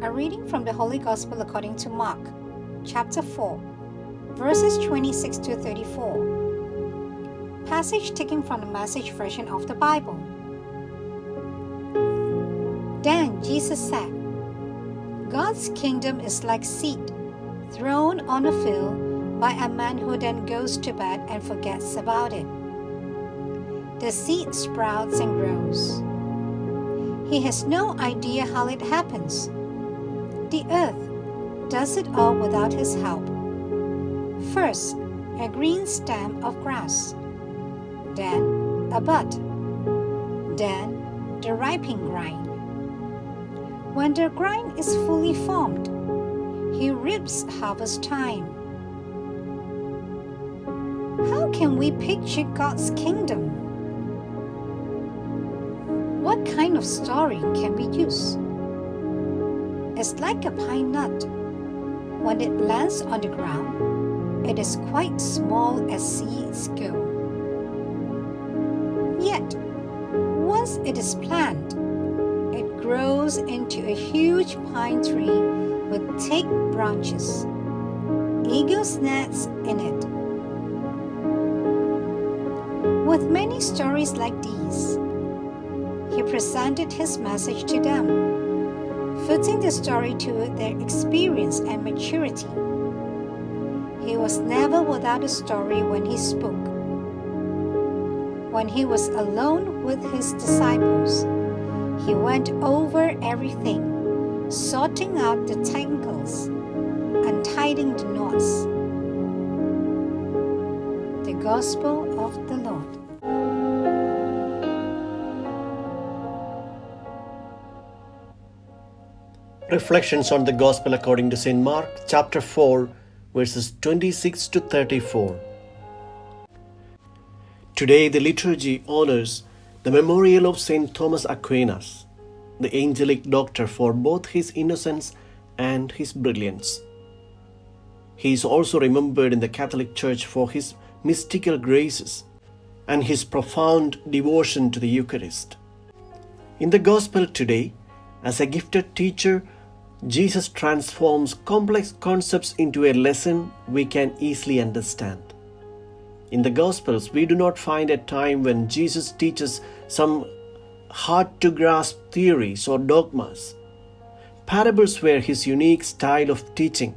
A reading from the Holy Gospel according to Mark, chapter 4, verses 26 to 34. Passage taken from the Message version of the Bible. Then Jesus said, God's kingdom is like seed thrown on a field by a man who then goes to bed and forgets about it. The seed sprouts and grows. He has no idea how it happens. The earth does it all without his help. First, a green stem of grass, then a bud, then the ripening grind. When the grind is fully formed, he reaps harvest time. How can we picture God's kingdom? What kind of story can we use? It's like a pine nut. When it lands on the ground, it is quite small as seeds go. Yet, once it is planted, it grows into a huge pine tree with thick branches. Eagles nest in it. With many stories like these, he presented his message to them, fitting the story to their experience and maturity. He was never without a story when he spoke. When he was alone with his disciples, he went over everything, sorting out the tangles, untying the knots. The Gospel of the Lord. Reflections on the Gospel according to St. Mark, chapter 4, verses 26 to 34. Today the liturgy honors the memorial of Saint Thomas Aquinas, the Angelic Doctor, for both his innocence and his brilliance. He is also remembered in the Catholic Church for his mystical graces and his profound devotion to the Eucharist. In the Gospel today, as a gifted teacher, Jesus transforms complex concepts into a lesson we can easily understand. In the Gospels, we do not find a time when Jesus teaches some hard-to-grasp theories or dogmas. Parables were his unique style of teaching.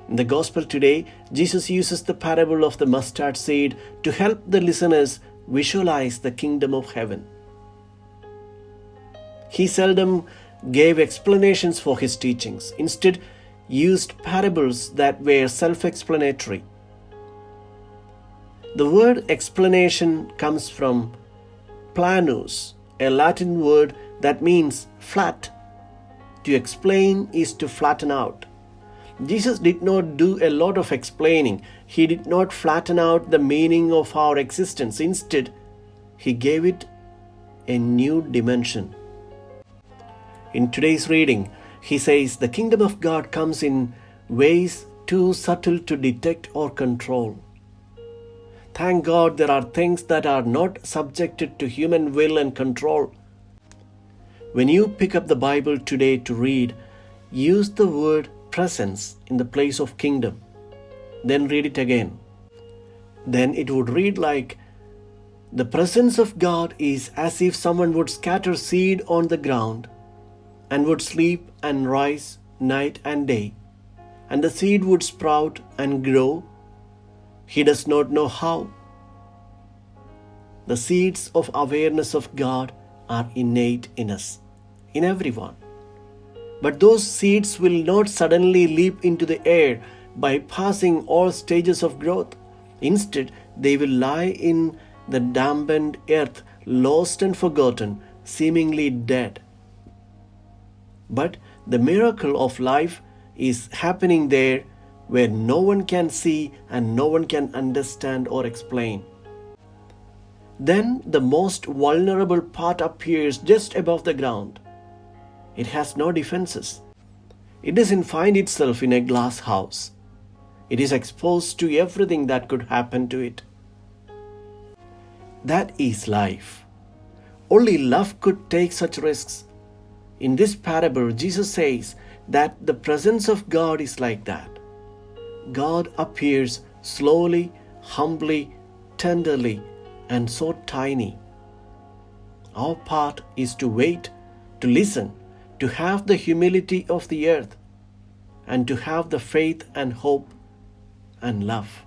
In the Gospel today, Jesus uses the parable of the mustard seed to help the listeners visualize the kingdom of heaven. He seldom gave explanations for his teachings, instead used parables that were self-explanatory. The word explanation comes from planus, a Latin word that means flat. To explain is to flatten out. Jesus did not do a lot of explaining. He did not flatten out the meaning of our existence. Instead, he gave it a new dimension. In today's reading, he says the kingdom of God comes in ways too subtle to detect or control. Thank God there are things that are not subjected to human will and control. When you pick up the Bible today to read, use the word presence in the place of kingdom. Then read it again. Then it would read like, the presence of God is as if someone would scatter seed on the ground and would sleep and rise night and day, and the seed would sprout and grow. He does not know how. The seeds of awareness of God are innate in us, in everyone. But those seeds will not suddenly leap into the air, bypassing all stages of growth. Instead, they will lie in the dampened earth, lost and forgotten, seemingly dead. But the miracle of life is happening there where no one can see and no one can understand or explain. Then the most vulnerable part appears just above the ground. It has no defenses. It doesn't find itself in a glass house. It is exposed to everything that could happen to it. That is life. Only love could take such risks. In this parable, Jesus says that the presence of God is like that. God appears slowly, humbly, tenderly, and so tiny. Our part is to wait, to listen, to have the humility of the earth, and to have the faith and hope and love.